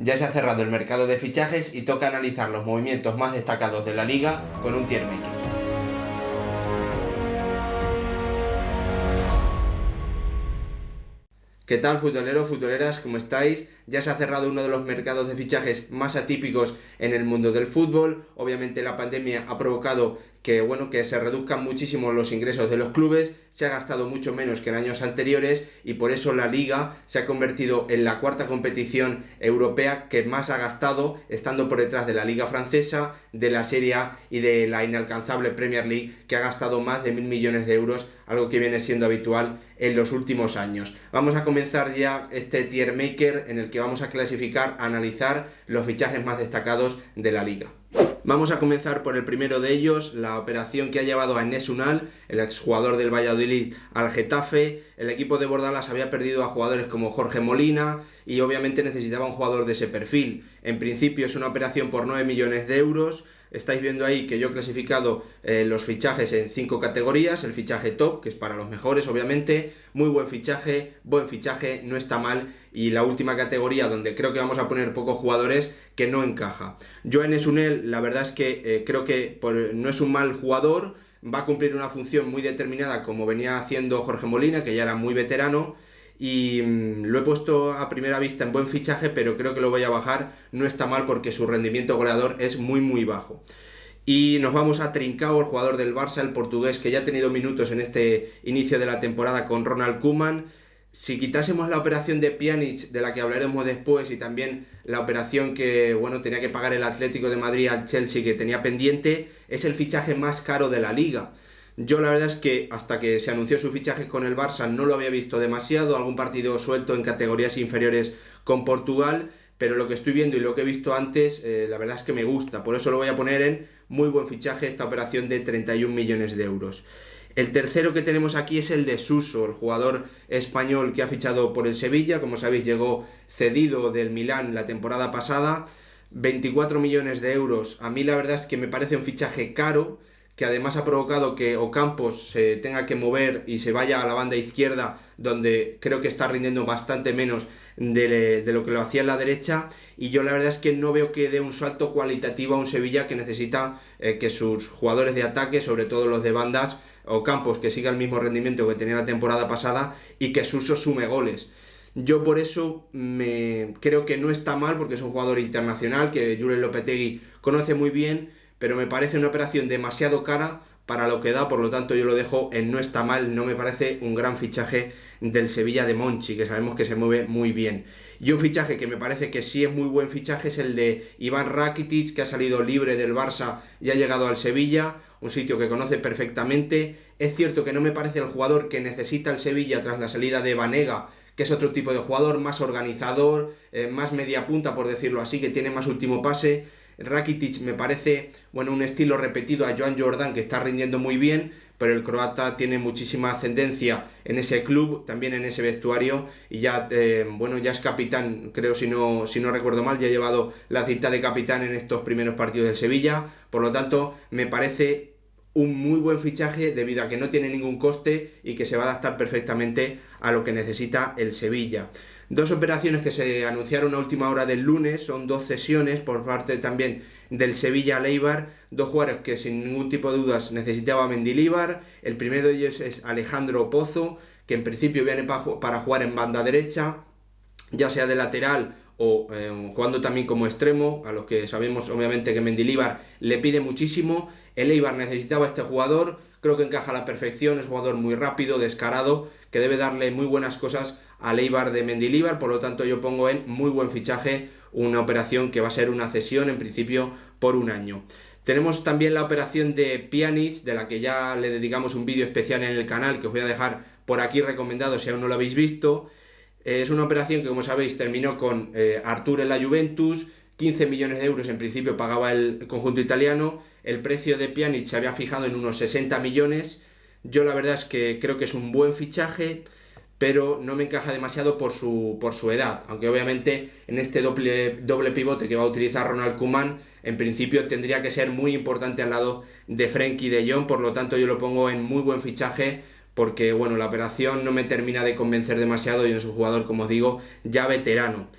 Ya se ha cerrado el mercado de fichajes y toca analizar los movimientos más destacados de la liga con un tier maker. ¿Qué tal, futboleros, futboleras? ¿Cómo estáis? Ya se ha cerrado uno de los mercados de fichajes más atípicos en el mundo del fútbol. Obviamente la pandemia ha provocado que se reduzcan muchísimo los ingresos de los clubes, se ha gastado mucho menos que en años anteriores y por eso la Liga se ha convertido en la cuarta competición europea que más ha gastado, estando por detrás de la Liga francesa, de la Serie A y de la inalcanzable Premier League, que ha gastado más de 1.000 millones de euros, algo que viene siendo habitual en los últimos años. Vamos a comenzar ya este tier maker en el que vamos a clasificar, a analizar los fichajes más destacados de la Liga. Vamos a comenzar por el primero de ellos, la operación que ha llevado a Enes Unal, el exjugador del Valladolid, al Getafe. El equipo de Bordalas había perdido a jugadores como Jorge Molina y obviamente necesitaba un jugador de ese perfil. En principio es una operación por 9 millones de euros. Estáis viendo ahí que yo he clasificado los fichajes en 5 categorías. El fichaje top, que es para los mejores, obviamente. Muy buen fichaje, no está mal. Y la última categoría, donde creo que vamos a poner pocos jugadores, que no encaja. Yo en Enes Unal, la verdad es que creo que no es un mal jugador. Va a cumplir una función muy determinada, como venía haciendo Jorge Molina, que ya era muy veterano. Y lo he puesto a primera vista en buen fichaje, pero creo que lo voy a bajar. No está mal porque su rendimiento goleador es muy bajo. Y nos vamos a Trincao, el jugador del Barça, el portugués, que ya ha tenido minutos en este inicio de la temporada con Ronald Koeman. Si quitásemos la operación de Pjanic, de la que hablaremos después, y también la operación que tenía que pagar el Atlético de Madrid al Chelsea, que tenía pendiente, es el fichaje más caro de la Liga. Yo la verdad es que hasta que se anunció su fichaje con el Barça no lo había visto demasiado, algún partido suelto en categorías inferiores con Portugal, pero lo que estoy viendo y lo que he visto antes, la verdad es que me gusta, por eso lo voy a poner en muy buen fichaje esta operación de 31 millones de euros. El tercero que tenemos aquí es el de Suso, el jugador español que ha fichado por el Sevilla, como sabéis llegó cedido del Milán la temporada pasada, 24 millones de euros, a mí la verdad es que me parece un fichaje caro, que además ha provocado que Ocampos se tenga que mover y se vaya a la banda izquierda, donde creo que está rindiendo bastante menos de lo que lo hacía en la derecha, y yo la verdad es que no veo que dé un salto cualitativo a un Sevilla que necesita que sus jugadores de ataque, sobre todo los de bandas, Ocampos que siga el mismo rendimiento que tenía la temporada pasada y que Suso sume goles. Yo por eso creo que no está mal, porque es un jugador internacional que Julen Lopetegui conoce muy bien, pero me parece una operación demasiado cara para lo que da, por lo tanto yo lo dejo en no está mal, no me parece un gran fichaje del Sevilla de Monchi, que sabemos que se mueve muy bien. Y un fichaje que me parece que sí es muy buen fichaje es el de Iván Rakitic, que ha salido libre del Barça y ha llegado al Sevilla, un sitio que conoce perfectamente. Es cierto que no me parece el jugador que necesita el Sevilla tras la salida de Banega, que es otro tipo de jugador, más organizador, más media punta, por decirlo así, que tiene más último pase. Rakitic me parece un estilo repetido a Joan Jordan, que está rindiendo muy bien, pero el croata tiene muchísima ascendencia en ese club, también en ese vestuario, y ya es capitán, creo, si no recuerdo mal, ya ha llevado la cinta de capitán en estos primeros partidos del Sevilla. Por lo tanto me parece un muy buen fichaje debido a que no tiene ningún coste y que se va a adaptar perfectamente a lo que necesita el Sevilla. Dos operaciones que se anunciaron a última hora del lunes, son 2 cesiones por parte también del Sevilla al Eibar, 2 jugadores que sin ningún tipo de dudas necesitaba Mendilibar. El primero de ellos es Alejandro Pozo, que en principio viene para jugar en banda derecha, ya sea de lateral o jugando también como extremo, a los que sabemos obviamente que Mendilibar le pide muchísimo. El Eibar necesitaba a este jugador, creo que encaja a la perfección, es un jugador muy rápido, descarado, que debe darle muy buenas cosas al Eibar de Mendilibar, por lo tanto yo pongo en muy buen fichaje una operación que va a ser una cesión en principio por un año. Tenemos también la operación de Pjanic, de la que ya le dedicamos un vídeo especial en el canal, que os voy a dejar por aquí recomendado si aún no lo habéis visto. Es una operación que, como sabéis, terminó con Artur en la Juventus, 15 millones de euros en principio pagaba el conjunto italiano, el precio de Pjanic se había fijado en unos 60 millones, yo la verdad es que creo que es un buen fichaje, pero no me encaja demasiado por su edad, aunque obviamente en este doble pivote que va a utilizar Ronald Koeman, en principio tendría que ser muy importante al lado de Frenkie de Jong, por lo tanto yo lo pongo en muy buen fichaje, porque la operación no me termina de convencer demasiado y es un jugador, como os digo, ya veterano.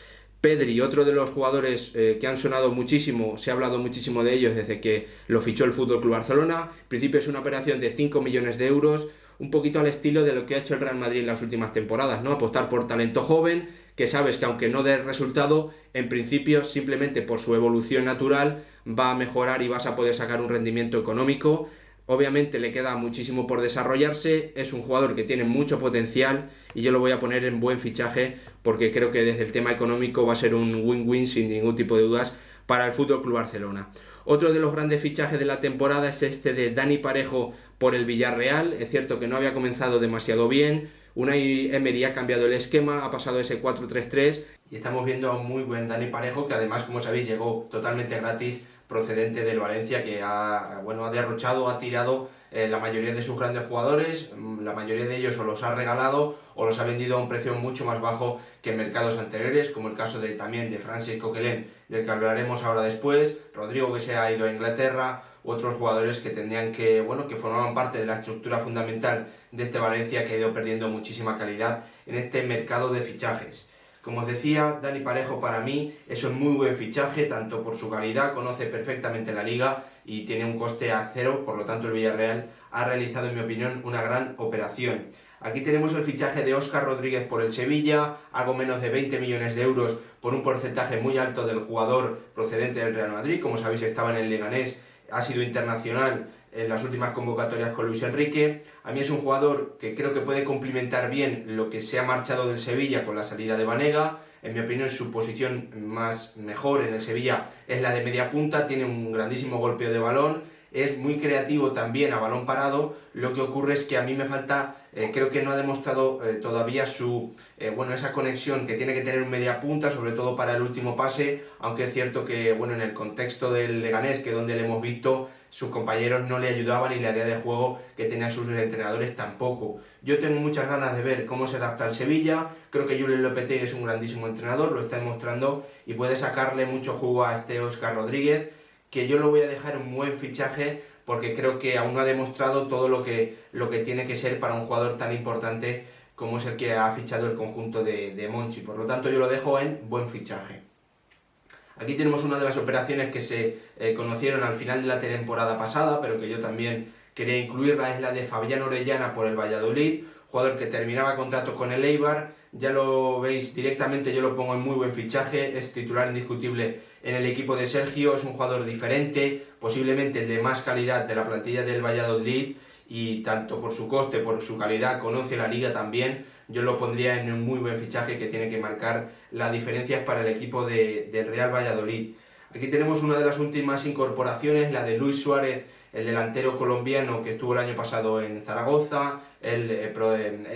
Pedri, otro de los jugadores que han sonado muchísimo, se ha hablado muchísimo de ellos desde que lo fichó el Fútbol Club Barcelona. En principio es una operación de 5 millones de euros, un poquito al estilo de lo que ha hecho el Real Madrid en las últimas temporadas, ¿no? Apostar por talento joven, que sabes que aunque no dé resultado, en principio simplemente por su evolución natural va a mejorar y vas a poder sacar un rendimiento económico. Obviamente le queda muchísimo por desarrollarse, es un jugador que tiene mucho potencial y yo lo voy a poner en buen fichaje porque creo que desde el tema económico va a ser un win-win sin ningún tipo de dudas para el FC Barcelona. Otro de los grandes fichajes de la temporada es este de Dani Parejo por el Villarreal. Es cierto que no había comenzado demasiado bien, Unai Emery ha cambiado el esquema, ha pasado ese 4-3-3 y estamos viendo a un muy buen Dani Parejo que además, como sabéis, llegó totalmente gratis procedente del Valencia, que ha derrochado, ha tirado la mayoría de sus grandes jugadores, la mayoría de ellos o los ha regalado o los ha vendido a un precio mucho más bajo que en mercados anteriores, como el caso también de Francis Coquelin, del que hablaremos ahora después, Rodrigo, que se ha ido a Inglaterra, otros jugadores que que formaban parte de la estructura fundamental de este Valencia, que ha ido perdiendo muchísima calidad en este mercado de fichajes. Como os decía, Dani Parejo para mí es un muy buen fichaje, tanto por su calidad, conoce perfectamente la liga y tiene un coste a cero, por lo tanto el Villarreal ha realizado, en mi opinión, una gran operación. Aquí tenemos el fichaje de Óscar Rodríguez por el Sevilla, algo menos de 20 millones de euros por un porcentaje muy alto del jugador procedente del Real Madrid. Como sabéis, estaba en el Leganés, ha sido internacional en las últimas convocatorias con Luis Enrique. A mí es un jugador que creo que puede complementar bien lo que se ha marchado del Sevilla con la salida de Banega. En mi opinión, su posición mejor en el Sevilla es la de media punta, tiene un grandísimo golpeo de balón, es muy creativo también a balón parado. Lo que ocurre es que a mí me falta, creo que no ha demostrado todavía esa conexión que tiene que tener un media punta, sobre todo para el último pase, aunque es cierto que en el contexto del Leganés, que es donde le hemos visto, sus compañeros no le ayudaban y la idea de juego que tenían sus entrenadores tampoco. Yo tengo muchas ganas de ver cómo se adapta al Sevilla, creo que Julen Lopetegui es un grandísimo entrenador, lo está demostrando y puede sacarle mucho jugo a este Óscar Rodríguez, que yo lo voy a dejar un buen fichaje porque creo que aún no ha demostrado todo lo que tiene que ser para un jugador tan importante como es el que ha fichado el conjunto de Monchi. Por lo tanto, yo lo dejo en buen fichaje. Aquí tenemos una de las operaciones que se conocieron al final de la temporada pasada, pero que yo también quería incluirla, es la de Fabián Orellana por el Valladolid, jugador que terminaba contrato con el Eibar. Ya lo veis directamente, yo lo pongo en muy buen fichaje, es titular indiscutible en el equipo de Sergio, es un jugador diferente, posiblemente el de más calidad de la plantilla del Valladolid, y tanto por su coste, por su calidad, conoce la liga también. Yo lo pondría en un muy buen fichaje que tiene que marcar las diferencias para el equipo del Real Valladolid. Aquí tenemos una de las últimas incorporaciones, la de Luis Suárez, el delantero colombiano que estuvo el año pasado en Zaragoza. Él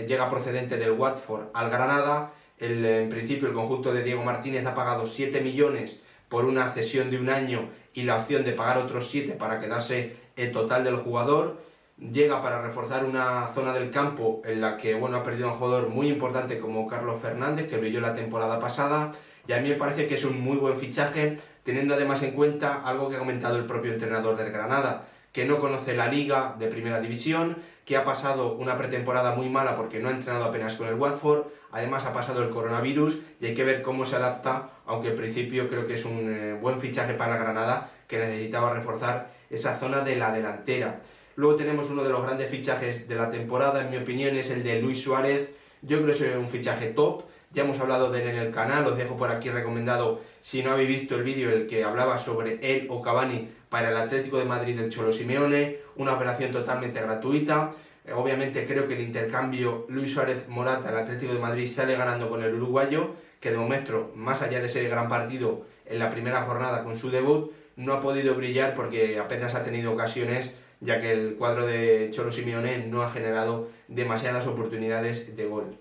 llega procedente del Watford al Granada. En principio el conjunto de Diego Martínez ha pagado 7 millones por una cesión de un año y la opción de pagar otros 7 para quedarse el total del jugador. Llega para reforzar una zona del campo en la que ha perdido a un jugador muy importante como Carlos Fernández, que brilló la temporada pasada, y a mí me parece que es un muy buen fichaje, teniendo además en cuenta algo que ha comentado el propio entrenador del Granada, que no conoce la liga de primera división, que ha pasado una pretemporada muy mala porque no ha entrenado apenas con el Watford, además ha pasado el coronavirus y hay que ver cómo se adapta, aunque en principio creo que es un buen fichaje para Granada, que necesitaba reforzar esa zona de la delantera. Luego tenemos uno de los grandes fichajes de la temporada, en mi opinión, es el de Luis Suárez. Yo creo que es un fichaje top, ya hemos hablado de él en el canal, os dejo por aquí recomendado, si no habéis visto el vídeo, el que hablaba sobre él o Cavani para el Atlético de Madrid del Cholo Simeone, una operación totalmente gratuita. Obviamente creo que el intercambio Luis Suárez-Morata, el Atlético de Madrid sale ganando con el uruguayo, que de momento, más allá de ser gran partido en la primera jornada con su debut, no ha podido brillar porque apenas ha tenido ocasiones, ya que el cuadro de Cholo Simeone no ha generado demasiadas oportunidades de gol.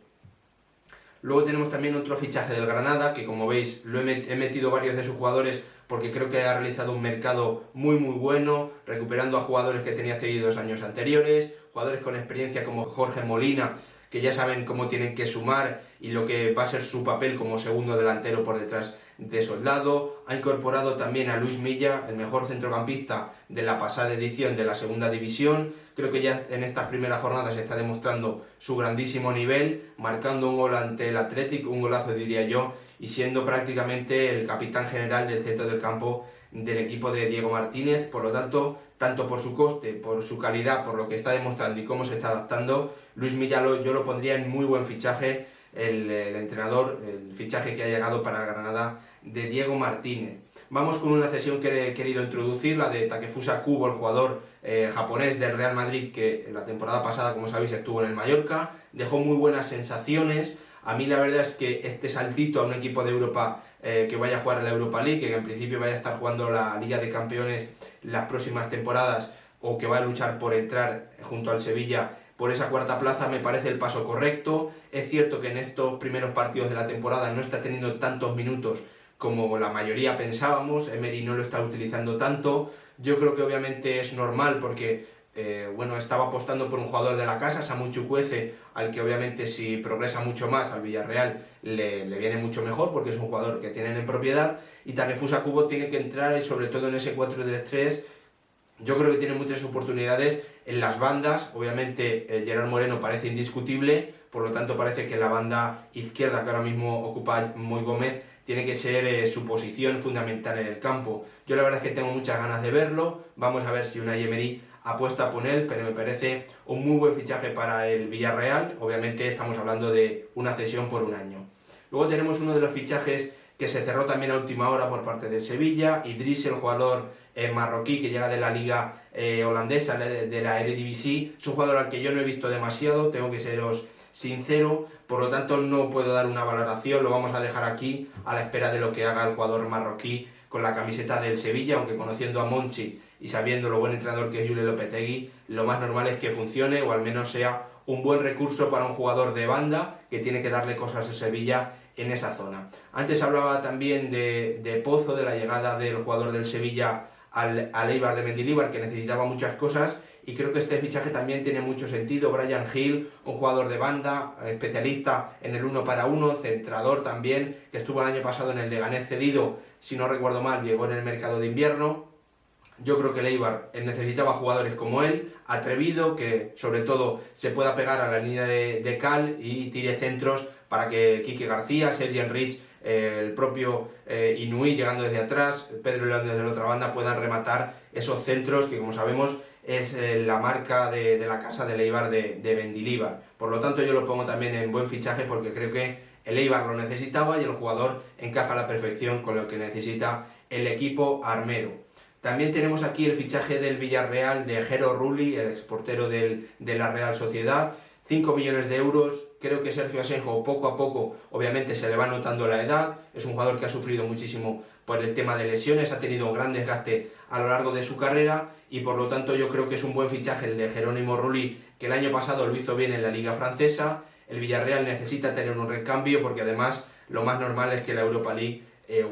Luego tenemos también otro fichaje del Granada, que como veis he metido varios de sus jugadores porque creo que ha realizado un mercado muy bueno, recuperando a jugadores que tenía cedidos años anteriores, jugadores con experiencia como Jorge Molina, que ya saben cómo tienen que sumar y lo que va a ser su papel como segundo delantero por detrás de soldado. Ha incorporado también a Luis Milla, el mejor centrocampista de la pasada edición de la segunda división. Creo que ya en estas primeras jornadas está demostrando su grandísimo nivel, marcando un gol ante el Athletic, un golazo diría yo, y siendo prácticamente el capitán general del centro del campo del equipo de Diego Martínez. Por lo tanto, tanto por su coste, por su calidad, por lo que está demostrando y cómo se está adaptando, Luis Milla yo lo pondría en muy buen fichaje, el entrenador, el fichaje que ha llegado para el Granada de Diego Martínez. Vamos con una cesión que he querido introducir, la de Takefusa Kubo, el jugador japonés del Real Madrid, que la temporada pasada, como sabéis, estuvo en el Mallorca, dejó muy buenas sensaciones. A mí la verdad es que este saltito a un equipo de Europa que vaya a jugar en la Europa League, que en principio vaya a estar jugando la Liga de Campeones las próximas temporadas, o que va a luchar por entrar junto al Sevilla por esa cuarta plaza, me parece el paso correcto. Es cierto que en estos primeros partidos de la temporada no está teniendo tantos minutos como la mayoría pensábamos, Emery no lo está utilizando tanto. Yo creo que obviamente es normal porque estaba apostando por un jugador de la casa, Samu Chukwueze, al que obviamente si progresa mucho más al Villarreal le viene mucho mejor porque es un jugador que tienen en propiedad, y Takefusa Kubo tiene que entrar, y sobre todo en ese 4-3-3, yo creo que tiene muchas oportunidades en las bandas. Obviamente Gerard Moreno parece indiscutible, por lo tanto parece que la banda izquierda que ahora mismo ocupa Moi Gómez tiene que ser su posición fundamental en el campo. Yo la verdad es que tengo muchas ganas de verlo, vamos a ver si Unai Emery apuesta por él, pero me parece un muy buen fichaje para el Villarreal. Obviamente estamos hablando de una cesión por un año. Luego tenemos uno de los fichajes que se cerró también a última hora por parte del Sevilla, Idriss, el jugador marroquí que llega de la liga holandesa, de la Eredivisie. Es un jugador al que yo no he visto demasiado, tengo que seros sincero, por lo tanto no puedo dar una valoración, lo vamos a dejar aquí a la espera de lo que haga el jugador marroquí con la camiseta del Sevilla, aunque conociendo a Monchi y sabiendo lo buen entrenador que es Julen Lopetegui, lo más normal es que funcione, o al menos sea un buen recurso para un jugador de banda que tiene que darle cosas a Sevilla en esa zona. Antes hablaba también de Pozo, de la llegada del jugador del Sevilla al Eibar de Mendilibar, que necesitaba muchas cosas, y creo que este fichaje también tiene mucho sentido. Bryan Gil, un jugador de banda, especialista en el 1 para 1, centrador también, que estuvo el año pasado en el Leganés cedido, si no recuerdo mal, llegó en el mercado de invierno. Yo creo que el Eibar necesitaba jugadores como él, atrevido, que sobre todo se pueda pegar a la línea de cal y tire centros para que Quique García, Sergi Enrich, el propio Inui llegando desde atrás, Pedro León desde la otra banda, puedan rematar esos centros que, como sabemos, es la marca de la casa del Eibar de Mendilibar. Por lo tanto, yo lo pongo también en buen fichaje porque creo que el Eibar lo necesitaba y el jugador encaja a la perfección con lo que necesita el equipo armero. También tenemos aquí el fichaje del Villarreal de Jero Rulli, el exportero de la Real Sociedad. 5 millones de euros. Creo que Sergio Asenjo poco a poco, obviamente se le va notando la edad, es un jugador que ha sufrido muchísimo por el tema de lesiones, ha tenido un gran desgaste a lo largo de su carrera, y por lo tanto yo creo que es un buen fichaje el de Jerónimo Rulli, que el año pasado lo hizo bien en la Liga Francesa. El Villarreal necesita tener un recambio porque además lo más normal es que la Europa League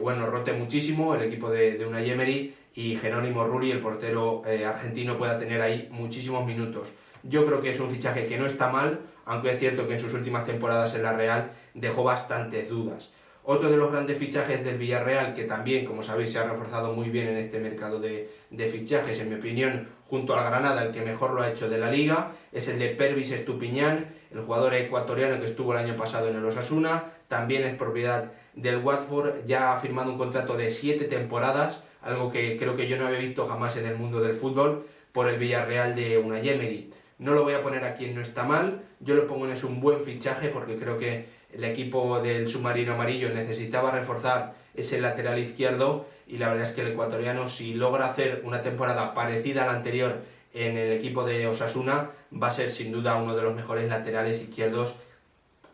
rote muchísimo el equipo de Unai Emery, y Jerónimo Rulli, el portero argentino, pueda tener ahí muchísimos minutos. Yo creo que es un fichaje que no está mal, aunque es cierto que en sus últimas temporadas en la Real dejó bastantes dudas. Otro de los grandes fichajes del Villarreal, que también, como sabéis, se ha reforzado muy bien en este mercado de fichajes, en mi opinión, junto al Granada, el que mejor lo ha hecho de la Liga, es el de Pervis Estupiñán, el jugador ecuatoriano que estuvo el año pasado en el Osasuna, también es propiedad del Watford, ya ha firmado un contrato de 7 temporadas, algo que creo que yo no había visto jamás en el mundo del fútbol, por el Villarreal de Unai Emery. No lo voy a poner a quien no está mal, yo lo pongo en un buen fichaje porque creo que el equipo del submarino amarillo necesitaba reforzar ese lateral izquierdo, y la verdad es que el ecuatoriano, si logra hacer una temporada parecida a la anterior en el equipo de Osasuna, va a ser sin duda uno de los mejores laterales izquierdos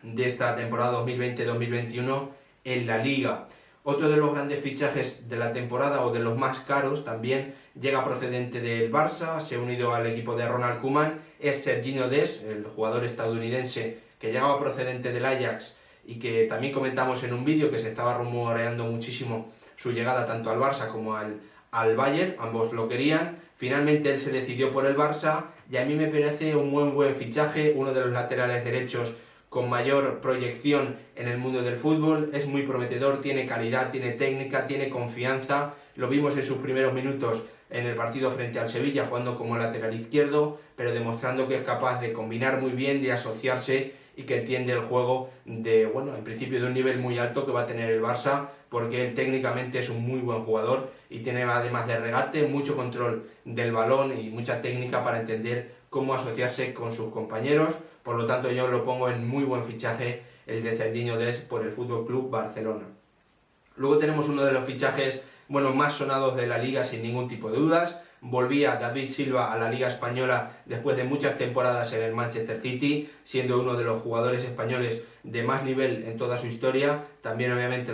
de esta temporada 2020-2021 en la Liga. Otro de los grandes fichajes de la temporada, o de los más caros también, llega procedente del Barça, se ha unido al equipo de Ronald Koeman, es Serginho Dest, el jugador estadounidense que llegaba procedente del Ajax y que también comentamos en un vídeo que se estaba rumoreando muchísimo su llegada tanto al Barça como al Bayern, ambos lo querían. Finalmente él se decidió por el Barça y a mí me parece un buen fichaje, uno de los laterales derechos con mayor proyección en el mundo del fútbol, es muy prometedor, tiene calidad, tiene técnica, tiene confianza, lo vimos en sus primeros minutos en el partido frente al Sevilla jugando como lateral izquierdo, pero demostrando que es capaz de combinar muy bien, de asociarse y que entiende el juego en principio de un nivel muy alto que va a tener el Barça, porque él técnicamente es un muy buen jugador y tiene además de regate mucho control del balón y mucha técnica para entender cómo asociarse con sus compañeros. Por lo tanto, yo lo pongo en muy buen fichaje el de Serginho Dest por el FC Barcelona. Luego tenemos uno de los fichajes más sonados de la liga sin ningún tipo de dudas. Volvía David Silva a la Liga Española después de muchas temporadas en el Manchester City, siendo uno de los jugadores españoles de más nivel en toda su historia. También obviamente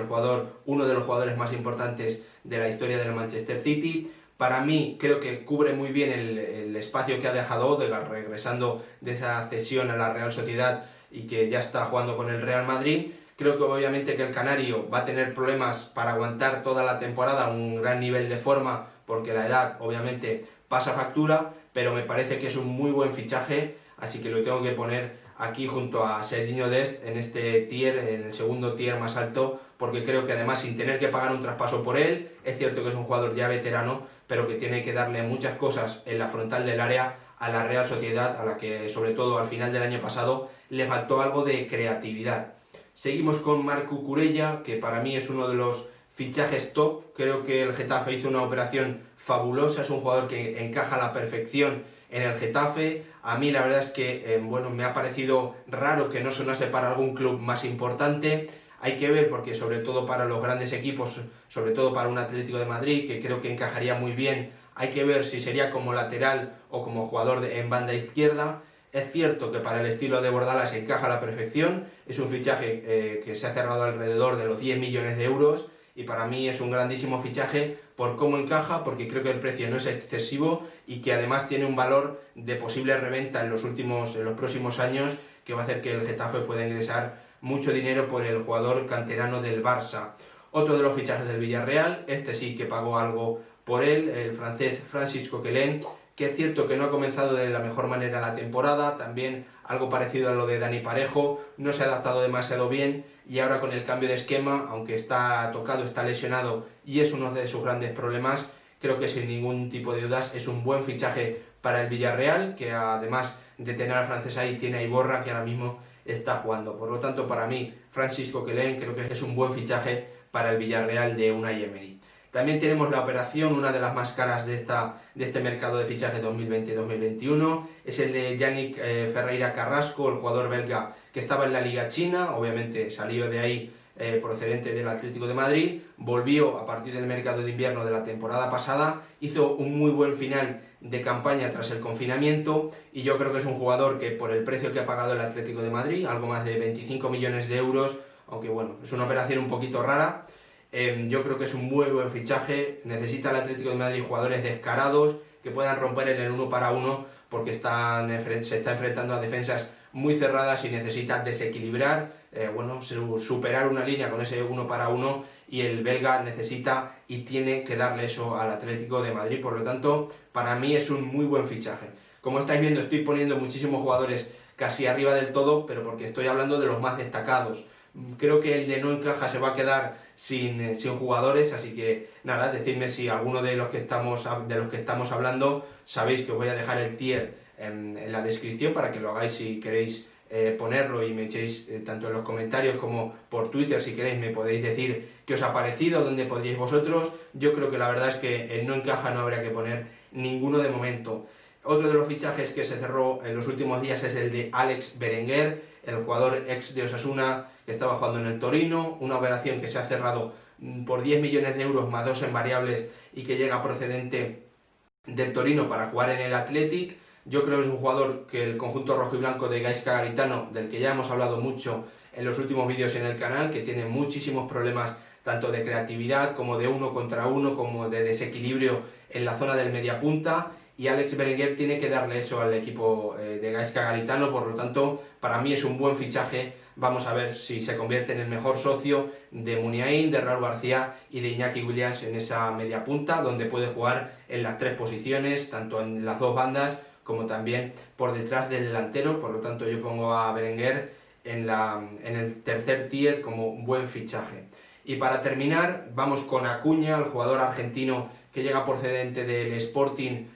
uno de los jugadores más importantes de la historia del Manchester City. Para mí creo que cubre muy bien el espacio que ha dejado Odegaard regresando de esa cesión a la Real Sociedad y que ya está jugando con el Real Madrid. Creo que obviamente que el canario va a tener problemas para aguantar toda la temporada un gran nivel de forma, porque la edad obviamente pasa factura, pero me parece que es un muy buen fichaje, así que lo tengo que poner aquí junto a Serginho Dest en este tier, en el segundo tier más alto, porque creo que además sin tener que pagar un traspaso por él, es cierto que es un jugador ya veterano, pero que tiene que darle muchas cosas en la frontal del área a la Real Sociedad, a la que sobre todo al final del año pasado le faltó algo de creatividad. Seguimos con Marc Cucurella, que para mí es uno de los fichajes top. Creo que el Getafe hizo una operación fabulosa, es un jugador que encaja a la perfección en el Getafe. A mí la verdad es que me ha parecido raro que no sonase para algún club más importante. Hay que ver, porque sobre todo para los grandes equipos, sobre todo para un Atlético de Madrid, que creo que encajaría muy bien, hay que ver si sería como lateral o como jugador en banda izquierda. Es cierto que para el estilo de Bordalas encaja a la perfección, es un fichaje que se ha cerrado alrededor de los 10 millones de euros y para mí es un grandísimo fichaje por cómo encaja, porque creo que el precio no es excesivo y que además tiene un valor de posible reventa en los próximos años, que va a hacer que el Getafe pueda ingresar mucho dinero por el jugador canterano del Barça. Otro de los fichajes del Villarreal, este sí que pagó algo por él, el francés Francis Coquelin, que es cierto que no ha comenzado de la mejor manera la temporada, también algo parecido a lo de Dani Parejo, no se ha adaptado demasiado bien y ahora con el cambio de esquema, aunque está tocado, está lesionado y es uno de sus grandes problemas, creo que sin ningún tipo de dudas es un buen fichaje para el Villarreal, que además de tener al francés ahí, tiene a Iborra, que ahora mismo está jugando. Por lo tanto, para mí, Francis Coquelin creo que es un buen fichaje para el Villarreal de Unai Emery. También tenemos la operación, una de las más caras de este mercado de fichaje 2020-2021, es el de Yannick Ferreira Carrasco, el jugador belga que estaba en la Liga China, obviamente salió de ahí procedente del Atlético de Madrid, volvió a partir del mercado de invierno de la temporada pasada, hizo un muy buen final de campaña tras el confinamiento y yo creo que es un jugador que por el precio que ha pagado el Atlético de Madrid, algo más de 25 millones de euros, aunque es una operación un poquito rara, yo creo que es un muy buen fichaje. Necesita el Atlético de Madrid jugadores descarados que puedan romper en el uno para uno, porque se está enfrentando a defensas muy cerradas y necesita desequilibrar, superar una línea con ese uno para uno, y el belga necesita y tiene que darle eso al Atlético de Madrid. Por lo tanto, para mí es un muy buen fichaje. Como estáis viendo, estoy poniendo muchísimos jugadores casi arriba del todo, pero porque estoy hablando de los más destacados. Creo que el de no encaja se va a quedar sin jugadores, así que nada, decidme si alguno de los que estamos hablando sabéis que os voy a dejar el tier en la descripción para que lo hagáis si queréis ponerlo y me echéis tanto en los comentarios como por Twitter, si queréis me podéis decir qué os ha parecido, dónde podríais vosotros. Yo creo que la verdad es que el no encaja no habría que poner ninguno de momento. Otro de los fichajes que se cerró en los últimos días es el de Alex Berenguer, el jugador ex de Osasuna que estaba jugando en el Torino, una operación que se ha cerrado por 10 millones de euros más 2 en variables y que llega procedente del Torino para jugar en el Athletic. Yo creo que es un jugador que el conjunto rojo y blanco de Gaizka Garitano, del que ya hemos hablado mucho en los últimos vídeos en el canal, que tiene muchísimos problemas tanto de creatividad como de uno contra uno, como de desequilibrio en la zona del mediapunta, y Alex Berenguer tiene que darle eso al equipo de Gaizka Garitano. Por lo tanto, para mí es un buen fichaje. Vamos a ver si se convierte en el mejor socio de Muniain, de Raúl García y de Iñaki Williams en esa media punta, donde puede jugar en las tres posiciones, tanto en las dos bandas como también por detrás del delantero. Por lo tanto, yo pongo a Berenguer en el tercer tier como un buen fichaje. Y para terminar, vamos con Acuña, el jugador argentino que llega procedente del Sporting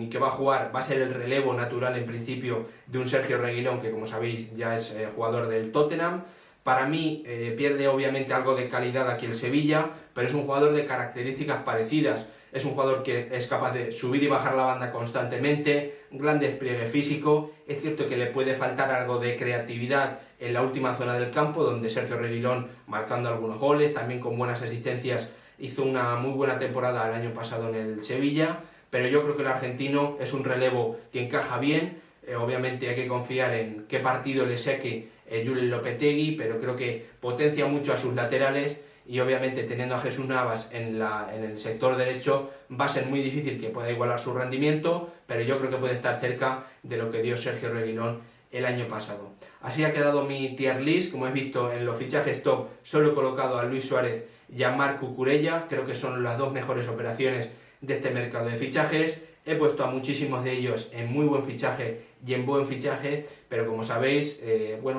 y que va a ser el relevo natural en principio de un Sergio Reguilón, que como sabéis ya es jugador del Tottenham. Para mí pierde obviamente algo de calidad aquí el Sevilla, pero es un jugador de características parecidas. Es un jugador que es capaz de subir y bajar la banda constantemente, un gran despliegue físico. Es cierto que le puede faltar algo de creatividad en la última zona del campo, donde Sergio Reguilón, marcando algunos goles, también con buenas asistencias, hizo una muy buena temporada el año pasado en el Sevilla, pero yo creo que el argentino es un relevo que encaja bien. Obviamente hay que confiar en qué partido le saque Julen Lopetegui, pero creo que potencia mucho a sus laterales y obviamente teniendo a Jesús Navas en el sector derecho va a ser muy difícil que pueda igualar su rendimiento, pero yo creo que puede estar cerca de lo que dio Sergio Reguilón el año pasado. Así ha quedado mi tier list. Como habéis visto en los fichajes top solo he colocado a Luis Suárez y a Marc Cucurella, creo que son las dos mejores operaciones de este mercado de fichajes. He puesto a muchísimos de ellos en muy buen fichaje y en buen fichaje, pero como sabéis,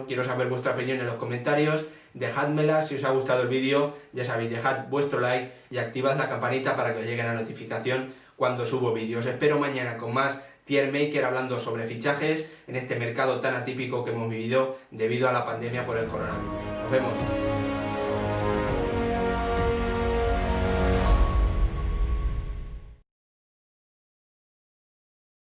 quiero saber vuestra opinión en los comentarios, dejádmela. Si os ha gustado el vídeo, ya sabéis, dejad vuestro like y activad la campanita para que os llegue la notificación cuando subo vídeos. Os espero mañana con más Tier Maker hablando sobre fichajes en este mercado tan atípico que hemos vivido debido a la pandemia por el coronavirus. Nos vemos.